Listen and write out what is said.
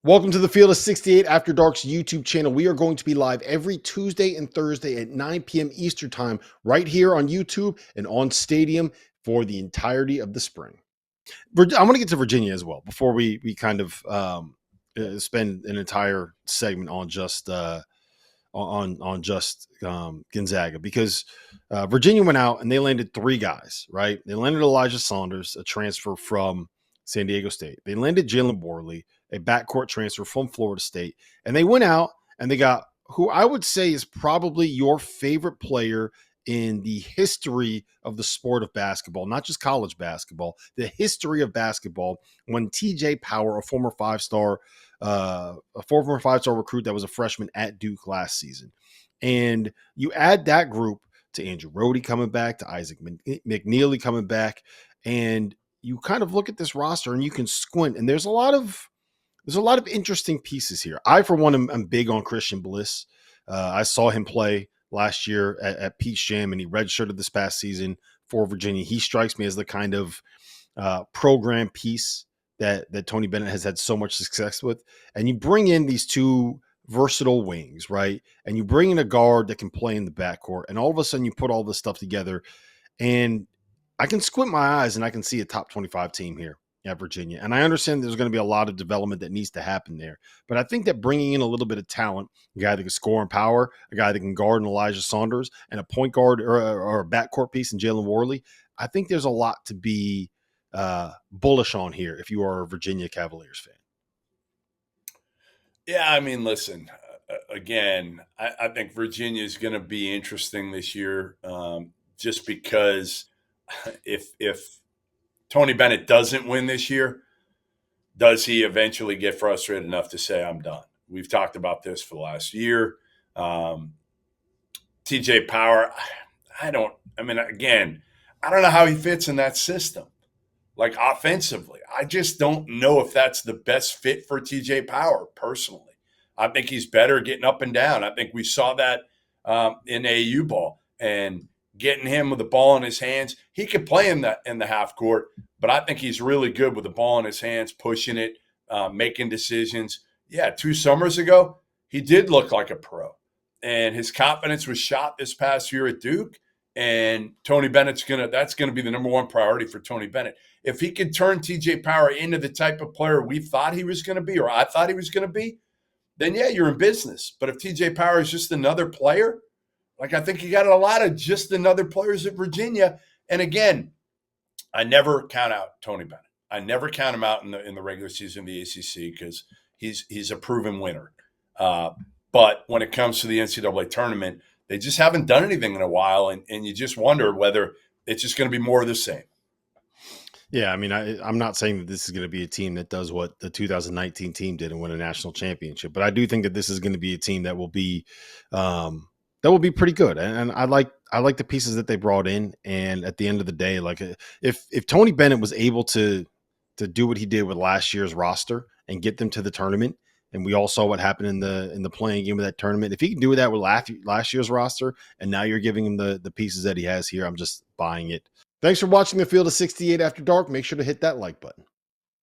Welcome to the Field of 68 After Dark's YouTube channel. We are going to be live every Tuesday and Thursday at 9 p.m. Eastern Time right here on YouTube and on Stadium for the entirety of the spring. I want to get to Virginia as well before we kind of spend an entire segment on just Gonzaga, because Virginia went out and they landed three guys, right? They landed Elijah Saunders, a transfer from San Diego State. They landed Jalen Borley, a backcourt transfer from Florida State. And they went out and they got who I would say is probably your favorite player in the history of the sport of basketball, not just college basketball, the history of basketball, when TJ Power, a former five-star recruit that was a freshman at Duke last season. And you add that group to Andrew Rhodey coming back, to Isaac McNeely coming back, and you kind of look at this roster and you can squint, and there's a lot of interesting pieces here. I, for one, am big on Christian Bliss. I saw him play last year at Peach Jam, and he redshirted this past season for Virginia. He strikes me as the kind of program piece that Tony Bennett has had so much success with. And you bring in these two versatile wings, right? And you bring in a guard that can play in the backcourt, and all of a sudden you put all this stuff together, and I can squint my eyes and I can see a top 25 team here at Virginia. And I understand there's going to be a lot of development that needs to happen there. But I think that bringing in a little bit of talent, a guy that can score and power, a guy that can guard in Elijah Saunders, and a point guard or a backcourt piece in Jalen Worley, I think there's a lot to be bullish on here if you are a Virginia Cavaliers fan. Yeah, I mean, listen, again, I think Virginia is going to be interesting this year, just because if Tony Bennett doesn't win this year, does he eventually get frustrated enough to say, I'm done? We've talked about this for the last year. TJ Power, I don't know how he fits in that system. Like, offensively, I just don't know if that's the best fit for TJ Power, personally. I think he's better getting up and down. I think we saw that in AU ball, and getting him with the ball in his hands. He could play in the half court, but I think he's really good with the ball in his hands, pushing it, making decisions. Yeah, 2 summers ago, he did look like a pro, and his confidence was shot this past year at Duke. And Tony Bennett's that's gonna be the number one priority for Tony Bennett. If he can turn TJ Power into the type of player we thought he was going to be, or I thought he was going to be, then yeah, you're in business. But if TJ Power is just another player, like, I think you got a lot of just another players at Virginia. And again, I never count out Tony Bennett. I never count him out in the regular season of the ACC, because he's a proven winner. But when it comes to the NCAA tournament, they just haven't done anything in a while, and you just wonder whether it's just going to be more of the same. Yeah, I mean, I'm not saying that this is going to be a team that does what the 2019 team did and win a national championship, but I do think that this is going to be a team that will be pretty good. And I like the pieces that they brought in. And at the end of the day, like, if Tony Bennett was able to do what he did with last year's roster and get them to the tournament, and we all saw what happened in the playing game of that tournament, if he can do that with last year's roster, and now you're giving him the pieces that he has here, I'm just buying it. Thanks for watching the Field of 68 After Dark. Make sure to hit that like button.